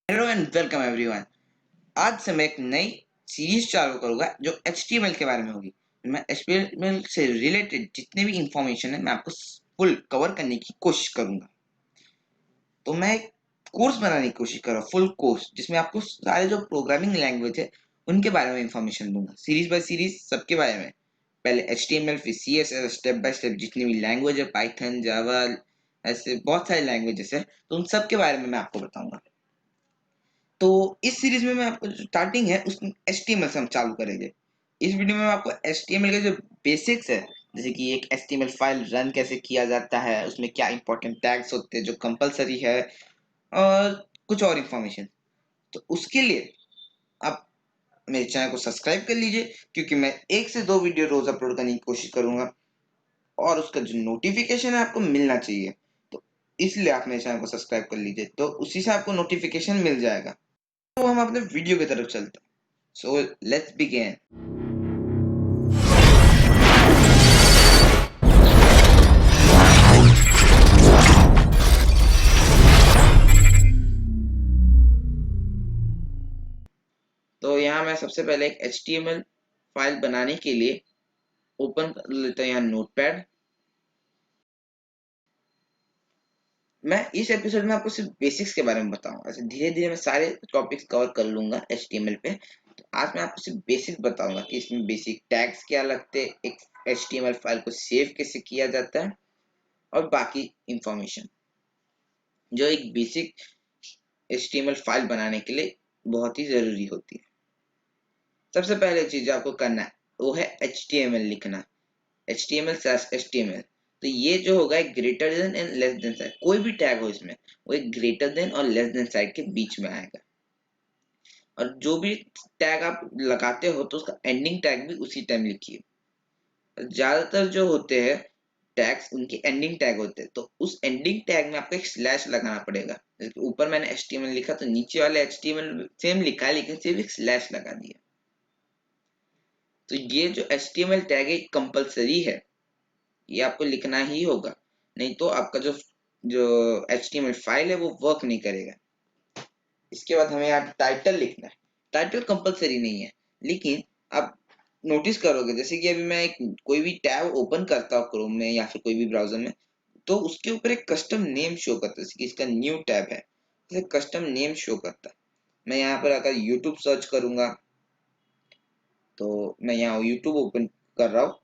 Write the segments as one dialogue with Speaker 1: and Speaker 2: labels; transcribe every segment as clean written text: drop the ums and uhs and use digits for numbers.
Speaker 1: Hello and welcome everyone. आज से मैं एक नई सीरीज चालू करूंगा जो HTML के बारे में होगी। मैं HTML से रिलेटेड जितने भी इंफॉर्मेशन है मैं आपको फुल कवर करने की कोशिश करूंगा। तो मैं एक कोर्स बनाने की कोशिश कर रहा हूँ, फुल कोर्स, जिसमें आपको सारे जो प्रोग्रामिंग लैंग्वेज है उनके बारे में इंफॉर्मेशन दूंगा, सीरीज बाय सीरीज सबके बारे में। पहले HTML, फिर CSS, स्टेप बाय स्टेप जितनी भी लैंग्वेज है, पाइथन, जावा, ऐसे बहुत सारे लैंग्वेजेस है, तो उन सब के बारे में मैं आपको बताऊंगा। तो इस सीरीज में मैं आपको जो स्टार्टिंग है उसमें HTML से हम चालू करेंगे। इस वीडियो में मैं आपको HTML के जो बेसिक्स है, जैसे कि एक HTML फाइल रन कैसे किया जाता है, उसमें क्या इंपॉर्टेंट टैग्स होते हैं जो कंपलसरी है, और कुछ और इंफॉर्मेशन। तो उसके लिए आप मेरे चैनल को सब्सक्राइब कर लीजिए, क्योंकि मैं 1 से 2 वीडियो रोज अपलोड करने की कोशिश करूंगा और उसका जो नोटिफिकेशन है आपको मिलना चाहिए। तो इसलिए आप मेरे चैनल को सब्सक्राइब कर लीजिए, तो उसी से आपको नोटिफिकेशन मिल जाएगा। तो हम अपने वीडियो की तरफ चलते हैं। So let's begin. तो यहाँ मैं सबसे पहले एक HTML फाइल बनाने के लिए ओपन कर लेता हूँ यहाँ नोटपैड। मैं इस एपिसोड में आपको सिर्फ बेसिक्स के बारे में बताऊंगा, ऐसे धीरे धीरे मैं सारे टॉपिक्स कवर कर लूंगा HTML पे। तो आज मैं आपको सिर्फ बेसिक्स बताऊंगा कि इसमें बेसिक टैग्स क्या लगते हैं, एक HTML फाइल को सेव कैसे किया जाता है, और बाकी इंफॉर्मेशन जो एक बेसिक HTML फाइल बनाने के लिए बहुत ही जरूरी होती है। सबसे पहले चीज आपको करना है वो है HTML लिखना, HTML/HTML। तो ये जो होगा एक greater than and less than side, कोई भी टैग हो इसमें वो एक ग्रेटर देन और लेस देन साइड के बीच में आएगा। और जो भी टैग आप लगाते हो तो उसका एंडिंग टैग भी उसी टाइम लिखिए। ज्यादातर जो होते हैं टैग्स उनके एंडिंग टैग होते हैं, तो उस एंडिंग टैग में आपको एक स्लैश लगाना पड़ेगा। जैसे कि ऊपर मैंने HTML लिखा तो नीचे वाले HTML सेम लिखा है, लेकिन सिर्फ एक स्लैश लगा दिया। तो ये जो HTML टैग है कंपलसरी है, ये आपको लिखना ही होगा, नहीं तो आपका जो जो HTML फाइल है वो वर्क नहीं करेगा। इसके बाद हमें यहाँ टाइटल लिखना है। टाइटल कंपलसरी नहीं है, लेकिन आप नोटिस करोगे जैसे कि अभी मैं एक कोई भी टैब ओपन करता हूँ क्रोम में या फिर कोई भी ब्राउजर में, तो उसके ऊपर एक कस्टम नेम शो करता है, जैसे कि इसका न्यू टैब है, जैसे कस्टम नेम शो करता है। मैं यहाँ पर अगर यूट्यूब सर्च करूंगा, तो मैं यहाँ यूट्यूब ओपन कर रहा हूँ,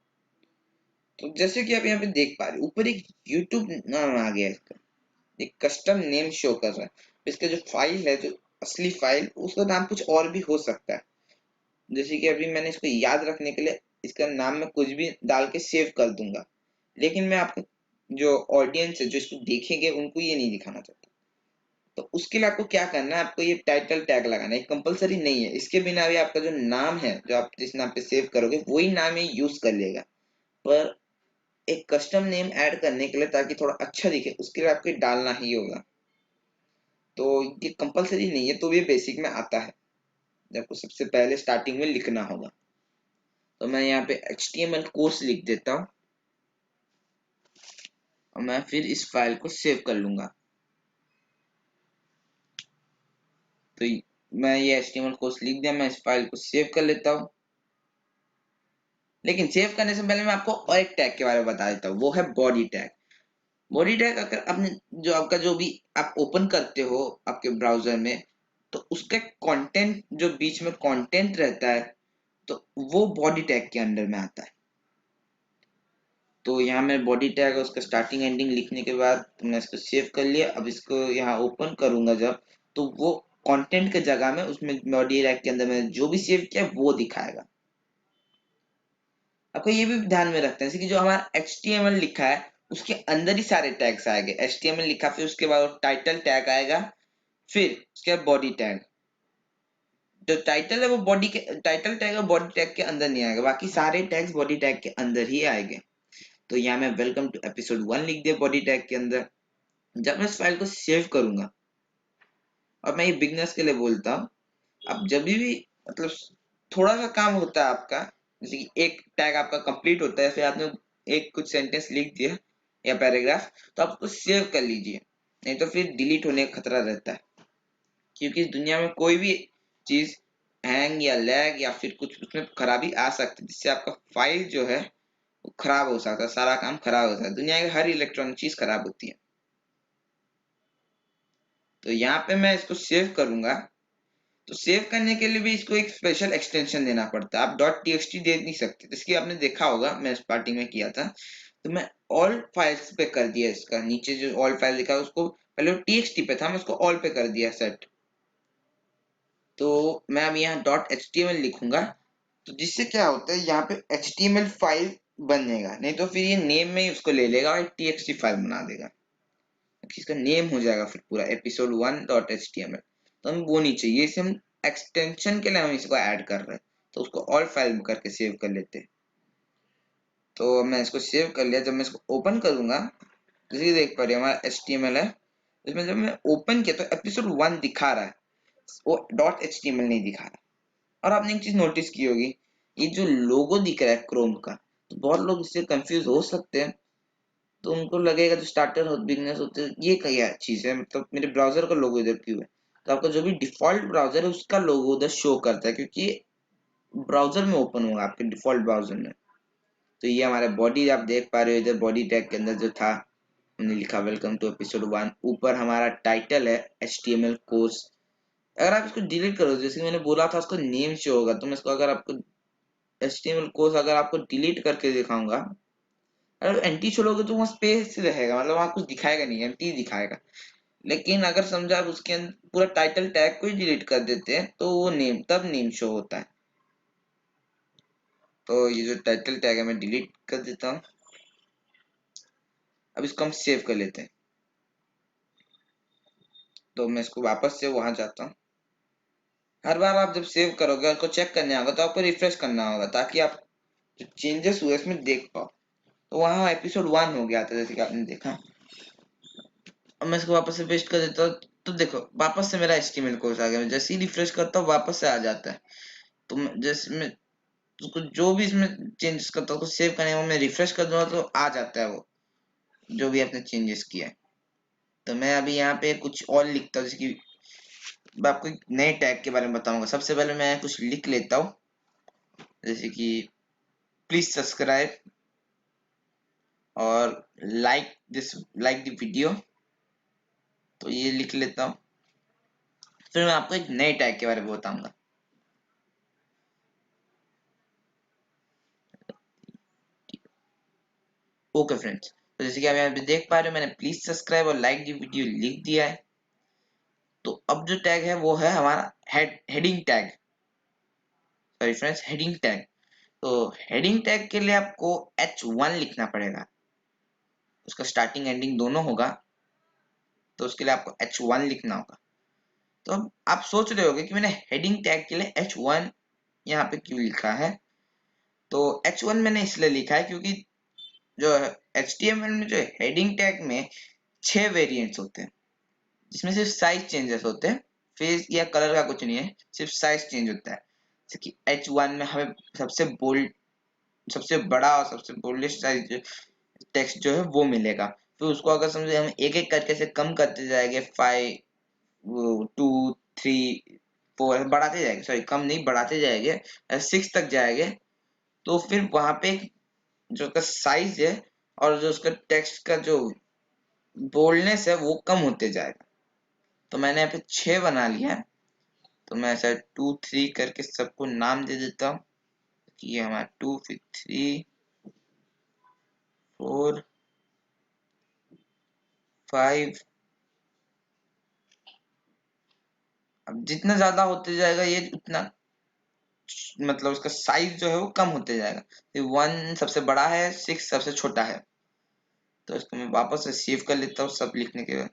Speaker 1: तो जैसे कि आप यहाँ पे देख पा रहे हो ऊपर एक यूट्यूब नाम आ गया है इसका, एक कस्टम नेम शो कर रहा है। इसका जो फाइल है, जो असली फाइल, उसका नाम कुछ और भी हो सकता है। जैसे कि अभी मैंने इसको याद रखने के लिए इसका नाम मैं कुछ भी डाल के सेव कर दूंगा, लेकिन मैं आपको जो ऑडियंस है जो इसको देखेंगे उनको ये नहीं दिखाना चाहता। तो उसके लिए आपको क्या करना है, आपको ये टाइटल टैग लगाना है, कंपलसरी नहीं है। इसके बिना भी आपका जो नाम है, जो आप जिस नाम पे सेव करोगे वही नाम ये यूज कर लेगा। पर एक कस्टम नेम ऐड करने के लिए, ताकि थोड़ा अच्छा दिखे, उसके लिए आपको डालना ही होगा। तो ये कंपलसरी नहीं है, तो ये बेसिक में आता है, आपको सबसे पहले स्टार्टिंग में लिखना होगा। तो मैं यहाँ पे HTML कोर्स लिख देता हूँ और मैं फिर इस फाइल को सेव कर लूंगा। तो मैं ये HTML कोर्स लिख दिया, मैं इस फाइल को सेव कर लेता हूँ। लेकिन सेव करने से पहले मैं आपको और एक टैग के बारे में बता देता हूँ, वो है बॉडी टैग। बॉडी टैग अगर आपने जो आपका जो भी आप ओपन करते हो आपके ब्राउजर में, तो उसका कंटेंट जो बीच में कंटेंट रहता है, तो वो बॉडी टैग के अंडर में आता है। तो यहाँ मैं बॉडी टैग उसका स्टार्टिंग एंडिंग लिखने के बाद मैं इसको सेव कर लिया। अब इसको यहाँ ओपन करूंगा जब, तो वो कंटेंट के जगह में उसमें बॉडी टैग के अंदर मैंने जो भी सेव किया वो दिखाएगा। आपको ये भी ध्यान में रखते हैं, जैसे कि जो हमारा HTML लिखा है उसके अंदर ही सारे टैग्स आएंगे। HTML लिखा, फिर उसके बाद टाइटल टैग आएगा, फिर उसके बाद बॉडी टैग। जो टाइटल है वो बॉडी के टाइटल टैग और बॉडी टैग के अंदर नहीं आएगा, बाकी सारे टैग्स बॉडी टैग के अंदर ही आएंगे। तो यहाँ मैं वेलकम टू एपिसोड 1 लिख दिया बॉडी टैग के अंदर। जब मैं इस फाइल को सेव करूंगा, और मैं ये बिगनर्स के लिए बोलता हूँ, अब जब भी मतलब थोड़ा सा काम होता है आपका, जैसे कि एक टैग आपका कंप्लीट होता है, फिर आपने एक कुछ सेंटेंस लिख दिया या पैराग्राफ, तो आप उसको सेव कर लीजिए, नहीं तो फिर डिलीट होने का खतरा रहता है। क्योंकि इस दुनिया में कोई भी चीज हैंग या लैग या फिर कुछ उसमें खराबी आ सकती है, जिससे आपका फाइल जो है वो खराब हो सकता है, सारा काम खराब हो सकता है। दुनिया की हर इलेक्ट्रॉनिक चीज खराब होती है। तो यहाँ पे मैं इसको सेव करूंगा। तो सेव करने के लिए भी इसको एक स्पेशल एक्सटेंशन देना पड़ता है। आप .txt दे नहीं सकते, जैसे कि आपने देखा होगा मैं स्टार्टिंग में किया था। तो मैं ऑल फाइल्स पे कर दिया, इसका नीचे जो ऑल फाइल लिखा है उसको पहले वो txt पे था, मैं उसको ऑल पे कर दिया सेट। तो मैं अब यहाँ .html लिखूंगा। तो जिससे क्या होता है, यहाँ पे HTML फाइल बनेगा, नहीं तो फिर ये नेम में ही उसको ले लेगा और txt फाइल बना देगा। इसका नेम हो जाएगा फिर पूरा episode1.html। तो हमें वो नहीं चाहिए, इसे हम एक्सटेंशन के लिए हम इसको ऐड कर रहे हैं। तो उसको ऑल फाइल करके सेव कर लेते हैं। तो मैं इसको सेव कर लिया। जब मैं इसको ओपन करूंगा, जैसे कि देख पा रहे हैं हमारा HTML है, इसमें जब मैं ओपन किया तो episode1 दिखा रहा है, वो .html नहीं दिखा रहा। और आपने एक चीज नोटिस की होगी, ये जो लोगो दिख रहा है क्रोम का, तो बहुत लोग इससे कंफ्यूज हो सकते हैं। तो उनको लगेगा जो स्टार्टर हो बिगनर्स होते हैं, ये क्या चीज है, मतलब मेरे ब्राउजर का लोगो इधर क्यों है। तो आपका जो भी डिफॉल्ट ब्राउजर है उसका लोगो उधर शो करता है, क्योंकि ब्राउजर में ओपन होगा आपके डिफॉल्ट ब्राउजर में। तो ये हमारा बॉडी आप देख पा रहे हो, इधर बॉडी टैग के अंदर जो था हमने लिखा वेलकम टू episode 1। ऊपर हमारा टाइटल है HTML कोर्स। अगर आप इसको डिलीट करो, जैसे मैंने बोला था उसको नेम शो होगा, तो मैं इसको अगर आपको HTML कोर्स अगर आपको डिलीट करके दिखाऊंगा, अगर एंटी छोड़ोगे तो वहाँ स्पेस रहेगा, मतलब वहाँ कुछ दिखाएगा नहीं, एंटी दिखाएगा। लेकिन अगर समझा आप उसके अंदर पूरा टाइटल टैग को ही डिलीट कर देते हैं, तो वो नेम तब नेम शो होता है। तो ये जो टाइटल टैग है मैं डिलीट कर देता हूँ। अब इसको हम सेव कर लेते हैं। तो मैं इसको वापस से वहां जाता हूँ। हर बार आप जब सेव करोगे उसको चेक करने होगा, तो आपको रिफ्रेश करना होगा, ताकि आप जो चेंजेस हुए इसमें देख पाओ। तो वहाँ episode 1 हो गया था, जैसे कि आपने देखा। अब मैं इसको वापस से पेस्ट कर देता हूँ। तो देखो वापस से मेरा HTML कोर्स आ गया। मैं जैसे ही रिफ्रेश करता हूँ वापस से आ जाता है। तो जैसे मैं उसको जो भी इसमें चेंजेस करता हूँ सेव करने में, मैं रिफ्रेश कर दूंगा तो आ जाता है वो जो भी आपने चेंजेस किया है। तो मैं अभी यहाँ पे कुछ और लिखता हूँ, जैसे कि मैं आपको एक नए टैग के बारे में बताऊंगा। सबसे पहले मैं कुछ लिख लेता हूँ, जैसे कि प्लीज सब्सक्राइब और लाइक द वीडियो। तो ये लिख लेता हूँ। फिर मैं आपको एक नए टैग के बारे में बताऊंगा। ओके फ्रेंड्स, तो जैसे कि आप यहाँ पे देख पा रहे हो, मैंने प्लीज सब्सक्राइब और लाइक दी वीडियो लिख दिया है। तो अब जो टैग है वो है हमारा heading tag. Sorry friends, heading tag. तो हेडिंग टैग के लिए आपको H1 लिखना पड़ेगा, उसका स्टार्टिंग एंडिंग दोनों होगा। तो उसके लिए आपको H1 लिखना होगा। तो अब आप सोच रहे होगे कि मैंने हेडिंग टैग के लिए H1 यहाँ पे क्यों लिखा है। तो H1 मैंने इसलिए लिखा है क्योंकि जो HTML में जो हेडिंग टैग में 6 वेरिएंट्स होते हैं, जिसमें सिर्फ साइज चेंजेस होते हैं, फेस या कलर का कुछ नहीं है, सिर्फ साइज चेंज होता है। जैसे कि H1 में हमें सबसे बोल्ड, सबसे बड़ा और सबसे बोल्डेस्ट साइज टेक्स्ट जो है वो मिलेगा। फिर उसको अगर समझे हम एक एक करके से कम करते जाएंगे, 5 2 3 4 बढ़ाते जाएंगे, सॉरी कम नहीं बढ़ाते जाएंगे, 6 तक जाएंगे। तो फिर वहां पे जो उसका साइज है और जो उसका टेक्स्ट का जो बोल्डनेस है वो कम होते जाएगा। तो मैंने यहाँ पे 6 बना लिया है। तो मैं ऐसा 2 3 करके सबको नाम दे देता हूँ कि ये हमारा 2 फिर 3 4 5। अब जितना ज्यादा होते जाएगा ये उतना, मतलब उसका साइज जो है वो कम होते जाएगा। फिर 1 सबसे बड़ा है, 6 सबसे छोटा है। तो इसको मैं वापस से सेव कर लेता हूँ सब लिखने के बाद।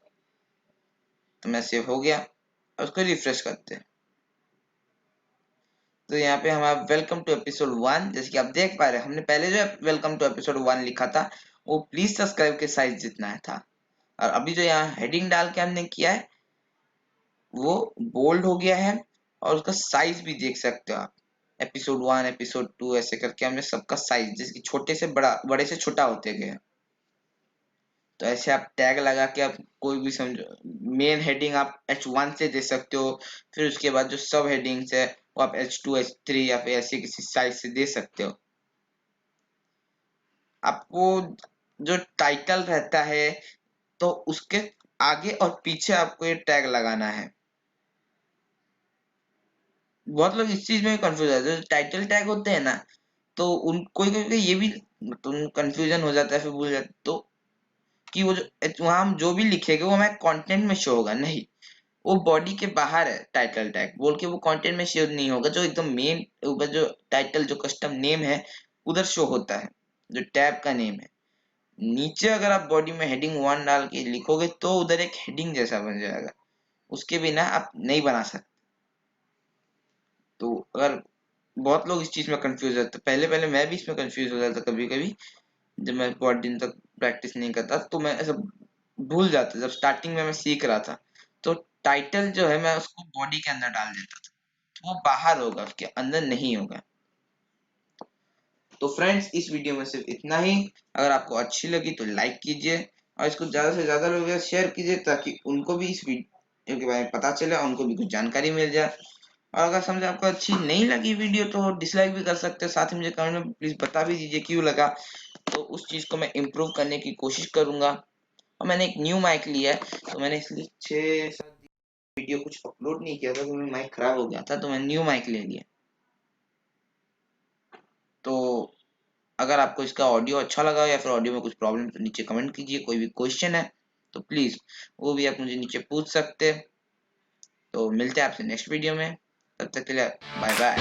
Speaker 1: तो मैं सेव हो गया और उसको रिफ्रेश करते हैं। तो यहाँ पे हमारा वेलकम टू episode 1, जैसे कि आप देख पा रहे हैं, हमने पहले जो वेलकम टू episode 1 लिखा था वो प्लीज सब्सक्राइब के साइज जितना है था। और अभी जो यहाँ हेडिंग डाल के हमने किया है वो बोल्ड हो गया है। और उसका साइज भी देख सकते हो आप, episode 1 episode 2 ऐसे करके हमने सबका साइज, जैसे कि छोटे से बड़ा, बड़े से छोटा होते गए। तो ऐसे आप टैग लगा के आप कोई भी समझो, मेन हेडिंग आप H1 से दे सकते हो, फिर उसके बाद जो सब हेडिंग्स है वो आप H2 H3 या फिर ऐसे किसी साइज से दे सकते हो। आपको जो टाइटल रहता है तो उसके आगे और पीछे आपको ये टैग लगाना है। बहुत लोग इस चीज में कंफ्यूज है, जो टाइटल टैग होते हैं ना, तो उन कोई कोई ये भी मतलब कंफ्यूजन हो जाता है, फिर भूल जाते तो कि वो जो वहां हम जो भी लिखेंगे वो हमें कंटेंट में शो होगा, नहीं, वो बॉडी के बाहर है टाइटल टैग बोल के, वो कंटेंट में शो नहीं होगा। जो एकदम मेन ऊपर जो टाइटल जो कस्टम नेम है उधर शो होता है, जो टैब का नेम है। नीचे अगर आप बॉडी में हेडिंग 1 डाल के लिखोगे तो उधर एक हेडिंग जैसा बन जाएगा, उसके बिना आप नहीं बना सकते। तो अगर बहुत लोग इस चीज में कंफ्यूज होते, पहले पहले मैं भी इसमें कंफ्यूज हो जाता कभी कभी, जब मैं बहुत दिन तक प्रैक्टिस नहीं करता तो मैं ऐसा भूल जाता, जब स्टार्टिंग में मैं सीख रहा था। तो टाइटल जो है मैं उसको बॉडी के अंदर डाल देता था, तो वो बाहर होगा, उसके अंदर नहीं होगा। तो फ्रेंड्स, इस वीडियो में सिर्फ इतना ही। अगर आपको अच्छी लगी तो लाइक कीजिए और इसको ज्यादा से ज्यादा लोगों के साथ शेयर कीजिए, ताकि उनको भी इस वीडियो के बारे में पता चले और उनको भी कुछ जानकारी मिल जाए। और अगर समझे आपको अच्छी नहीं लगी वीडियो तो डिसलाइक भी कर सकते हैं, साथ ही मुझे कमेंट में प्लीज बता भी दीजिए क्यों लगा, तो उस चीज को मैं इम्प्रूव करने की कोशिश करूंगा। और मैंने एक न्यू माइक लिया है, तो मैंने इसलिए 6-7 वीडियो कुछ अपलोड नहीं किया था, क्योंकि माइक खराब हो गया था, तो मैंने न्यू माइक ले लिया। तो अगर आपको इसका ऑडियो अच्छा लगा या फिर ऑडियो में कुछ प्रॉब्लम, तो नीचे कमेंट कीजिए। कोई भी क्वेश्चन है तो प्लीज वो भी आप मुझे नीचे पूछ सकते हैं। तो मिलते हैं आपसे नेक्स्ट वीडियो में, तब तक के लिए बाय बाय।